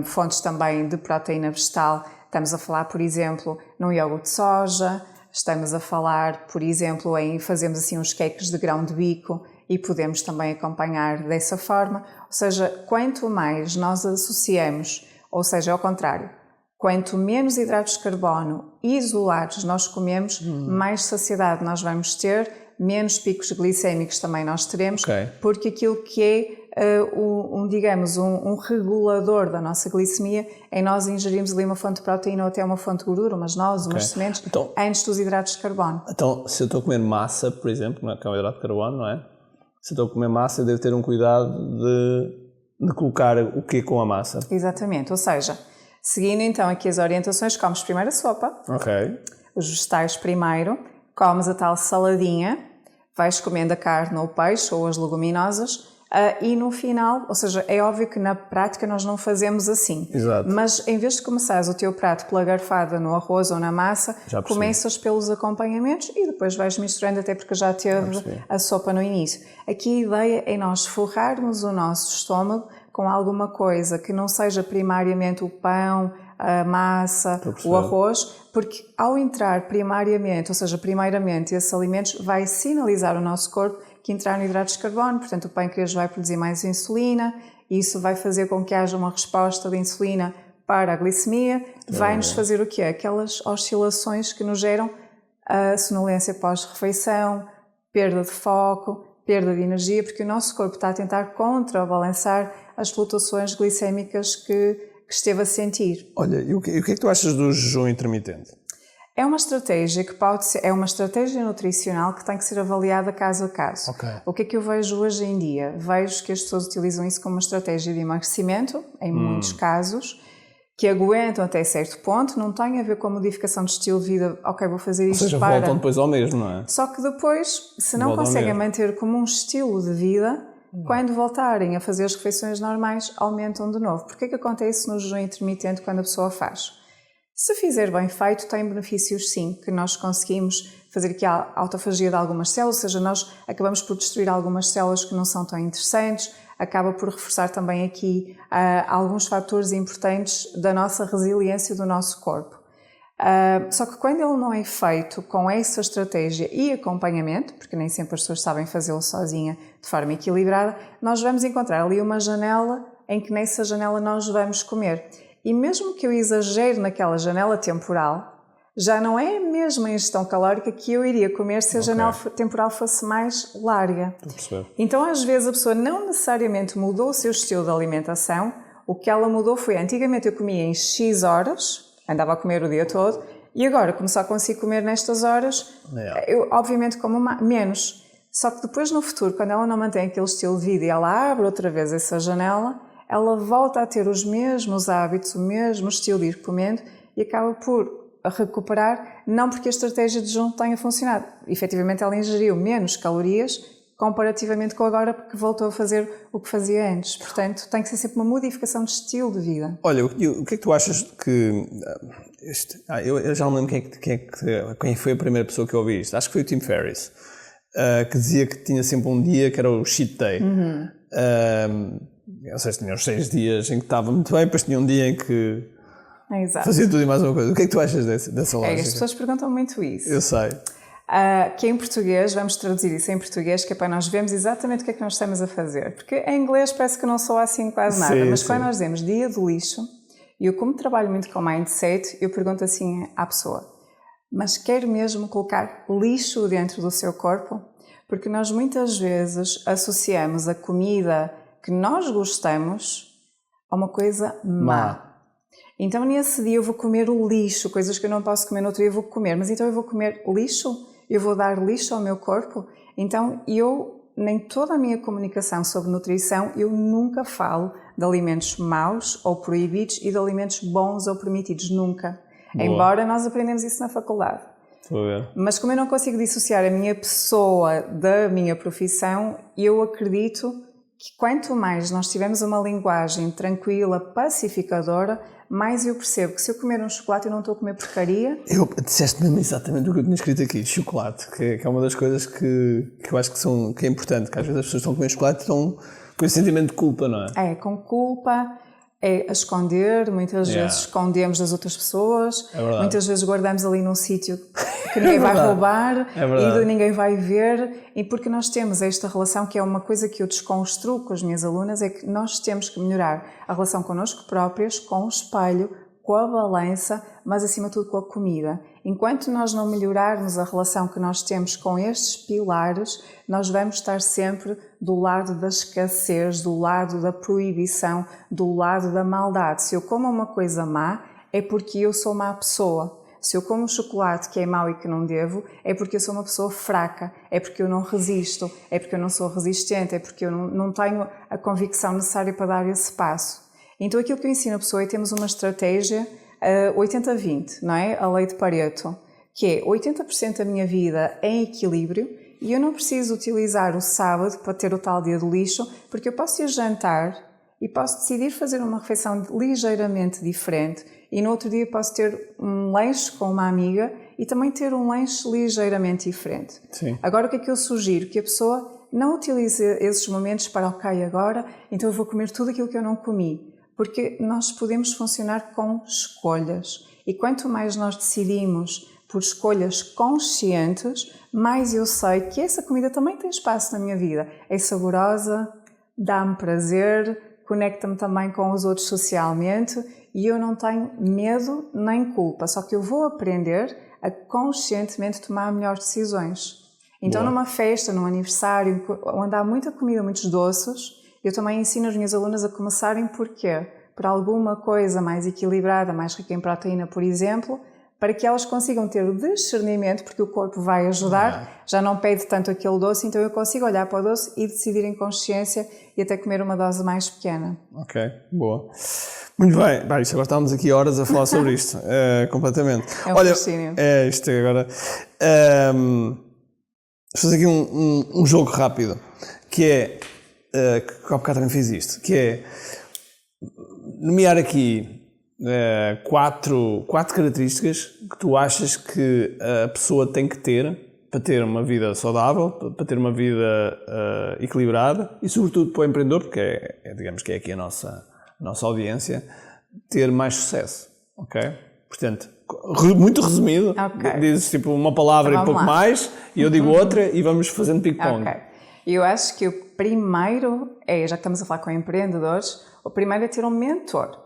fontes também de proteína vegetal. Estamos a falar, por exemplo, num iogurte de soja, estamos a falar, por exemplo, em fazermos assim uns queques de grão de bico e podemos também acompanhar dessa forma. Ou seja, quanto mais nós associamos, ou seja, ao contrário, quanto menos hidratos de carbono isolados nós comemos, mais saciedade nós vamos ter, menos picos glicémicos também nós teremos, porque aquilo que é digamos, um regulador da nossa glicemia é nós ingerirmos ali uma fonte de proteína ou até uma fonte de gordura, umas nozes, umas sementes, então, antes dos hidratos de carbono. Então, se eu estou a comer massa, por exemplo, que é um hidrato de carbono, não é? Se eu estou a comer massa, eu devo ter um cuidado de colocar o quê com a massa? Exatamente, ou seja, seguindo então aqui as orientações, comes primeiro a sopa, os vegetais primeiro, comes a tal saladinha, vais comendo a carne ou o peixe ou as leguminosas, e no final, ou seja, é óbvio que na prática nós não fazemos assim. Exato. Mas em vez de começares o teu prato pela garfada no arroz ou na massa, começas pelos acompanhamentos e depois vais misturando, até porque já teve a sopa no início. Aqui a ideia é nós forrarmos o nosso estômago com alguma coisa que não seja primariamente o pão, a massa, o arroz, porque ao entrar primariamente, ou seja, primeiramente esses alimentos, vai sinalizar o nosso corpo que entraram hidratos de carbono, portanto o pâncreas vai produzir mais insulina e isso vai fazer com que haja uma resposta de insulina para a glicemia, vai-nos fazer o quê? Aquelas oscilações que nos geram a sonolência pós-refeição, perda de foco, perda de energia, porque o nosso corpo está a tentar contrabalançar as flutuações glicémicas que esteve a sentir. Olha, e o que é que tu achas do jejum intermitente? É uma estratégia que pode ser, é uma estratégia nutricional que tem que ser avaliada caso a caso. Okay. O que é que eu vejo hoje em dia? Vejo que as pessoas utilizam isso como uma estratégia de emagrecimento, em muitos casos, que aguentam até certo ponto, não tem a ver com a modificação de estilo de vida, ok, vou fazer isto. Ou seja, voltam depois ao mesmo, não é? Só que depois, se não conseguem manter como um estilo de vida, quando voltarem a fazer as refeições normais, aumentam de novo. Porque é que acontece no jejum intermitente quando a pessoa faz? Se fizer bem feito, tem benefícios sim, que nós conseguimos fazer aqui a autofagia de algumas células, ou seja, nós acabamos por destruir algumas células que não são tão interessantes, acaba por reforçar também aqui alguns fatores importantes da nossa resiliência do nosso corpo. Só que quando ele não é feito com essa estratégia e acompanhamento, porque nem sempre as pessoas sabem fazê-lo sozinha de forma equilibrada, nós vamos encontrar ali uma janela em que nessa janela nós vamos comer. E mesmo que eu exagere naquela janela temporal, já não é a mesma ingestão calórica que eu iria comer se a janela temporal fosse mais larga. Então, às vezes, a pessoa não necessariamente mudou o seu estilo de alimentação. O que ela mudou foi, antigamente eu comia em X horas, andava a comer o dia todo, e agora, como só consigo comer nestas horas, eu obviamente como menos. Só que depois, no futuro, quando ela não mantém aquele estilo de vida e ela abre outra vez essa janela, ela volta a ter os mesmos hábitos, o mesmo estilo de ir comendo e acaba por recuperar, não porque a estratégia de jejum tenha funcionado. Efetivamente ela ingeriu menos calorias comparativamente com agora, porque voltou a fazer o que fazia antes. Portanto, tem que ser sempre uma modificação de estilo de vida. Olha, o que é que tu achas que... eu já não lembro quem foi a primeira pessoa que eu ouvi isto. Acho que foi o Tim Ferriss, que dizia que tinha sempre um dia que era o cheat day. Ou seja, tinha os 6 dias em que estava muito bem, depois tinha um dia em que fazia tudo e mais uma coisa. O que é que tu achas dessa lógica? As pessoas perguntam muito isso. Eu sei. Que em português, vamos traduzir isso em português, que é para nós vermos exatamente o que é que nós estamos a fazer. Porque em inglês parece que não soa assim quase nada, mas quando nós dizemos dia do lixo, e eu como trabalho muito com mindset, eu pergunto assim à pessoa, mas quer mesmo colocar lixo dentro do seu corpo? Porque nós muitas vezes associamos a comida que nós gostamos a uma coisa má. Então nesse dia eu vou comer o lixo, coisas que eu não posso comer no outro dia eu vou comer, mas então eu vou comer lixo? Eu vou dar lixo ao meu corpo? Então nem toda a minha comunicação sobre nutrição, eu nunca falo de alimentos maus ou proibidos e de alimentos bons ou permitidos, nunca. Boa. Embora nós aprendemos isso na faculdade. Mas como eu não consigo dissociar a minha pessoa da minha profissão, eu acredito que quanto mais nós tivermos uma linguagem tranquila, pacificadora, mais eu percebo que se eu comer um chocolate eu não estou a comer porcaria. Disseste mesmo exatamente o que eu tinha escrito aqui, chocolate, que é uma das coisas que eu acho que é importante, que às vezes as pessoas estão a comer chocolate e estão com esse sentimento de culpa, não é? Com culpa, a esconder, muitas vezes escondemos das outras pessoas, muitas vezes guardamos ali num sítio que ninguém vai roubar e ninguém vai ver, e porque nós temos esta relação, que é uma coisa que eu desconstruo com as minhas alunas, é que nós temos que melhorar a relação connosco próprias, com o espelho, com a balança, mas acima de tudo com a comida. Enquanto nós não melhorarmos a relação que nós temos com estes pilares, nós vamos estar sempre do lado da escassez, do lado da proibição, do lado da maldade. Se eu como uma coisa má, é porque eu sou má pessoa. Se eu como um chocolate que é mau e que não devo, é porque eu sou uma pessoa fraca, é porque eu não resisto, é porque eu não sou resistente, é porque eu não tenho a convicção necessária para dar esse passo. Então aquilo que eu ensino a pessoa é termos uma estratégia 80-20, não é? A lei de Pareto, que é 80% da minha vida em equilíbrio e eu não preciso utilizar o sábado para ter o tal dia do lixo, porque eu posso ir jantar e posso decidir fazer uma refeição ligeiramente diferente e no outro dia posso ter um lanche com uma amiga e também ter um lanche ligeiramente diferente. Sim. Agora o que é que eu sugiro? Que a pessoa não utilize esses momentos para, ok, agora então eu vou comer tudo aquilo que eu não comi. Porque nós podemos funcionar com escolhas. E quanto mais nós decidimos por escolhas conscientes, mais eu sei que essa comida também tem espaço na minha vida. É saborosa, dá-me prazer, conecta-me também com os outros socialmente e eu não tenho medo nem culpa, só que eu vou aprender a conscientemente tomar melhores decisões. Então, Boa. numa festa, num aniversário, onde há muita comida, muitos doces, eu também ensino as minhas alunas a começarem por quê? Por alguma coisa mais equilibrada, mais rica em proteína, por exemplo, para que elas consigam ter o discernimento, porque o corpo vai ajudar, já não pede tanto aquele doce, então eu consigo olhar para o doce e decidir em consciência e até comer uma dose mais pequena. Ok, boa. Muito bem. Isto agora estávamos aqui horas a falar sobre isto, completamente. É um Olha, fascínio. isto agora... vamos fazer aqui um jogo rápido, que é, que há bocado também fiz isto, que é nomear aqui quatro características que tu achas que a pessoa tem que ter para ter uma vida saudável, para ter uma vida equilibrada e sobretudo para o empreendedor, porque digamos que é aqui a nossa audiência, ter mais sucesso, ok? Portanto, muito resumido, dizes tipo uma palavra então, e pouco mais, e eu digo outra e vamos fazendo ping-pong. Ok. Eu acho que o primeiro já que estamos a falar com empreendedores, o primeiro é ter um mentor.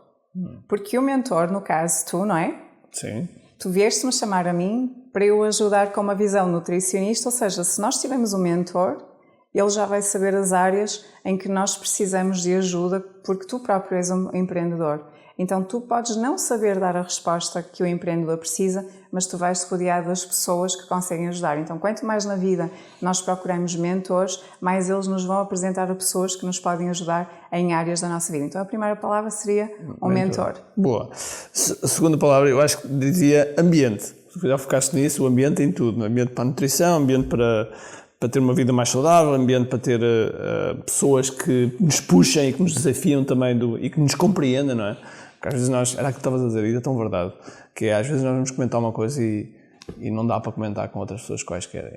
Porque o mentor, no caso tu, não é? Sim. Tu vieste-me chamar a mim para eu ajudar com uma visão nutricionista, ou seja, se nós tivermos um mentor, ele já vai saber as áreas em que nós precisamos de ajuda, porque tu próprio és um empreendedor. Então tu podes não saber dar a resposta que o empreendedor precisa, mas tu vais rodeado das pessoas que conseguem ajudar. Então quanto mais na vida nós procuramos mentores, mais eles nos vão apresentar a pessoas que nos podem ajudar em áreas da nossa vida. Então a primeira palavra seria um mentor. Boa. A segunda palavra eu acho que dizia ambiente. Já focaste nisso, o ambiente em tudo. Ambiente para a nutrição, ambiente para ter uma vida mais saudável, ambiente para ter pessoas que nos puxem e que nos desafiam também e que nos compreendam, não é? Porque às vezes era aquilo que estavas a dizer, e é tão verdade, que às vezes nós vamos comentar uma coisa e não dá para comentar com outras pessoas quaisquer.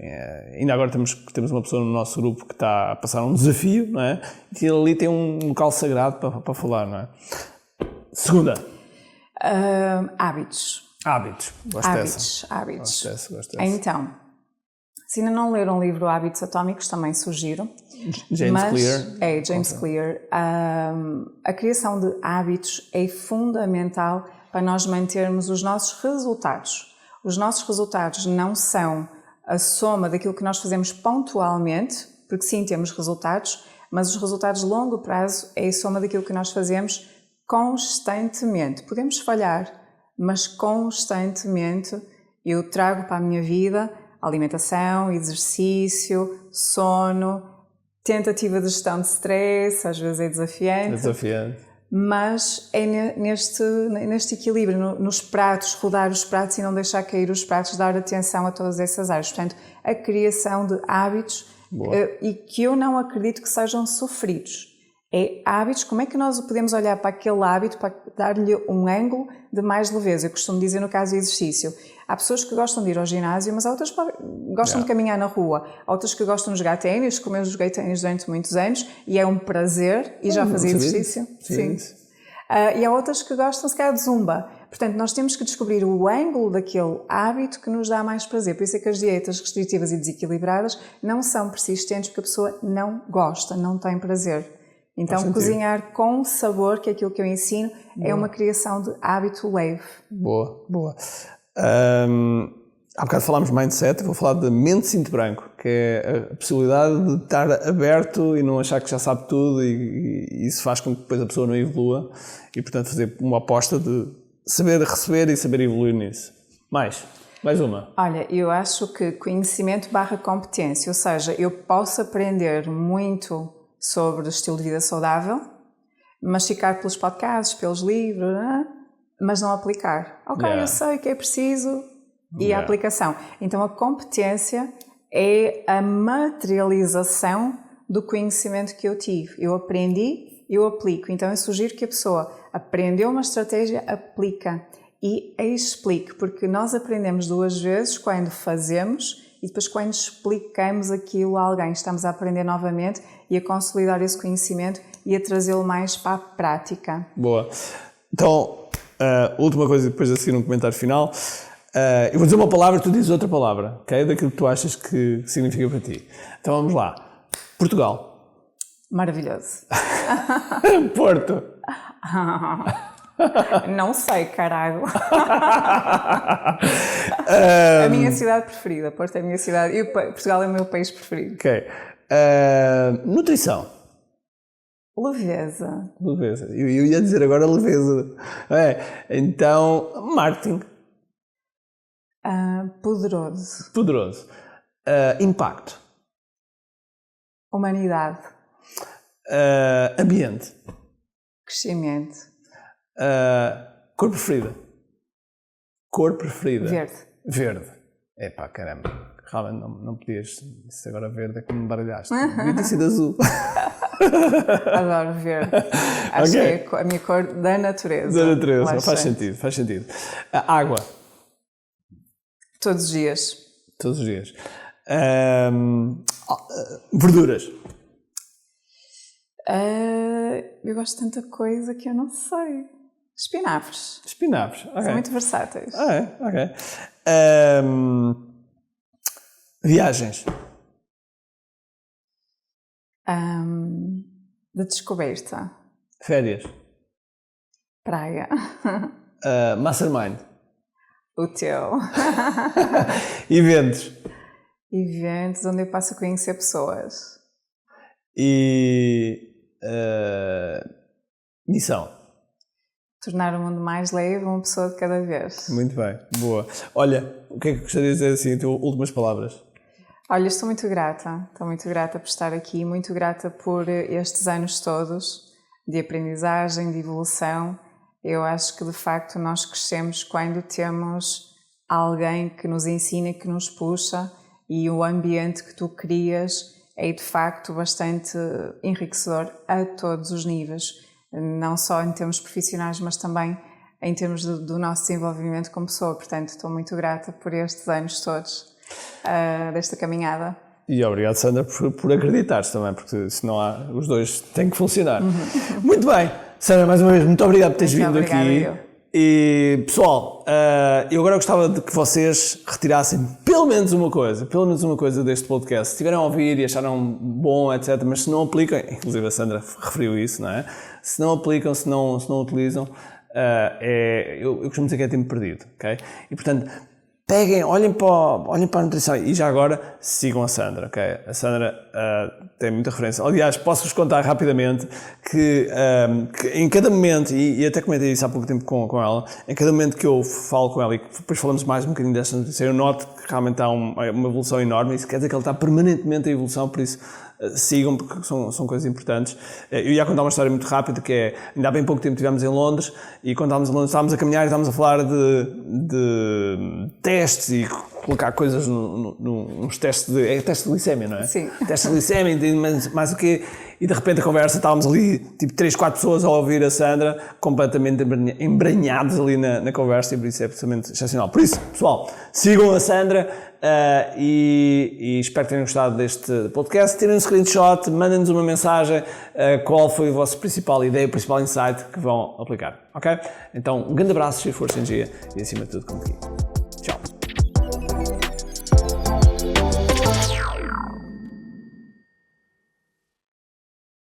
Ainda agora temos uma pessoa no nosso grupo que está a passar um desafio, não é? E ali tem um local sagrado para falar, não é? Segunda. Hábitos. Gosto dessa. Hábitos. Gosto dessa. Então, se ainda não leram o livro Hábitos Atómicos, também sugiro. James Clear. É, James Clear. A criação de hábitos é fundamental para nós mantermos os nossos resultados. Os nossos resultados não são a soma daquilo que nós fazemos pontualmente, porque sim, temos resultados, mas os resultados de longo prazo é a soma daquilo que nós fazemos constantemente. Podemos falhar, mas constantemente eu trago para a minha vida alimentação, exercício, sono, tentativa de gestão de stress, às vezes é desafiante. Mas é neste equilíbrio, nos pratos, rodar os pratos e não deixar cair os pratos, dar atenção a todas essas áreas. Portanto, a criação de hábitos e que eu não acredito que sejam sofridos. É hábitos, como é que nós podemos olhar para aquele hábito para dar-lhe um ângulo de mais leveza? Eu costumo dizer no caso do exercício. Há pessoas que gostam de ir ao ginásio, mas há outras que gostam de caminhar na rua. Há outras que gostam de jogar ténis, como eu joguei ténis durante muitos anos, e é um prazer, e já fazia exercício. Sim. E há outras que gostam, se calhar, de zumba. Portanto, nós temos que descobrir o ângulo daquele hábito que nos dá mais prazer. Por isso é que as dietas restritivas e desequilibradas não são persistentes, porque a pessoa não gosta, não tem prazer. Então, cozinhar com sabor, que é aquilo que eu ensino, é uma criação de hábito leve. Boa. Há bocado falámos de mindset, vou falar de mente cinto branco, que é a possibilidade de estar aberto e não achar que já sabe tudo e isso faz com que depois a pessoa não evolua e, portanto, fazer uma aposta de saber receber e saber evoluir nisso. Mais uma. Olha, eu acho que conhecimento / competência, ou seja, eu posso aprender muito sobre estilo de vida saudável, mastigar pelos podcasts, pelos livros, mas não aplicar. Eu sei que é preciso e a aplicação. Então a competência é a materialização do conhecimento que eu tive. Eu aprendi, eu aplico. Então eu sugiro que a pessoa aprendeu uma estratégia, aplica e explique, porque nós aprendemos 2 vezes quando fazemos e depois quando explicamos aquilo a alguém. Estamos a aprender novamente e a consolidar esse conhecimento e a trazê-lo mais para a prática. Boa. Então, última coisa, depois de seguir um comentário final. Eu vou dizer uma palavra, tu dizes outra palavra, ok? Daquilo que tu achas que significa para ti. Então vamos lá. Portugal. Maravilhoso. Porto. Não sei, caralho. A minha cidade preferida, Porto é a minha cidade, e Portugal é o meu país preferido. Ok. Nutrição. Leveza. Leveza. Eu ia dizer agora leveza. Então, marketing. Poderoso. Poderoso. Impacto. Humanidade. Ambiente. Crescimento. Cor preferida. Cor preferida. Verde. Verde. Epá, caramba. Realmente não podias. Se agora verde é como me baralhaste. Devia ter sido azul. Adoro verde. Acho que é a minha cor da natureza. Da natureza. Faz sentido. Água. Todos os dias. Todos os dias. Verduras. Eu gosto de tanta coisa que eu não sei. Espinafres. Ok. São muito versáteis. Ok. Viagens. De descoberta. Férias. Praia. Mastermind. O teu. Eventos. Eventos onde eu passo a conhecer pessoas. E missão. Tornar o mundo mais leve, uma pessoa de cada vez. Muito bem, boa. Olha, o que é que gostarias de dizer assim, tuas últimas palavras? Olha, estou muito grata por estar aqui, muito grata por estes anos todos de aprendizagem, de evolução. Eu acho que de facto nós crescemos quando temos alguém que nos ensina, que nos puxa, e o ambiente que tu crias é de facto bastante enriquecedor a todos os níveis, não só em termos profissionais, mas também em termos do nosso desenvolvimento como pessoa. Portanto, estou muito grata por estes anos todos desta caminhada. E obrigado, Sandra, por acreditares também, porque senão os dois têm que funcionar. Muito bem, Sandra, mais uma vez, muito obrigado por teres vindo aqui. E pessoal, eu agora gostava de que vocês retirassem pelo menos uma coisa deste podcast. Se estiverem a ouvir e acharam bom, etc., mas se não aplicam, inclusive a Sandra referiu isso, não é? Se não aplicam, se não utilizam, eu costumo dizer que é tempo perdido, ok? E portanto, peguem, olhem para a nutrição e já agora sigam a Sandra, ok? A Sandra tem muita referência. Aliás, posso-vos contar rapidamente que em cada momento, e até comentei isso há pouco tempo com ela, em cada momento que eu falo com ela e depois falamos mais um bocadinho desta nutrição, eu noto que realmente há uma evolução enorme. Isso quer dizer que ela está permanentemente em evolução, por isso sigam, porque são coisas importantes. Eu ia contar uma história muito rápida, que é, ainda há bem pouco tempo estivemos em Londres, e quando estávamos em Londres estávamos a caminhar e estávamos a falar de testes e colocar coisas nos testes teste de glicémia, não é? Sim. Teste de glicémia, mais o quê? E de repente a conversa, estávamos ali, tipo 3, 4 pessoas a ouvir a Sandra, completamente embranhados ali na conversa, e por isso é absolutamente excepcional. Por isso, pessoal, sigam a Sandra e espero que tenham gostado deste podcast. Tirem um screenshot, mandem-nos uma mensagem qual foi a vossa principal ideia, o principal insight que vão aplicar, ok? Então, um grande abraço, cheio de força e energia e acima de tudo, contigo.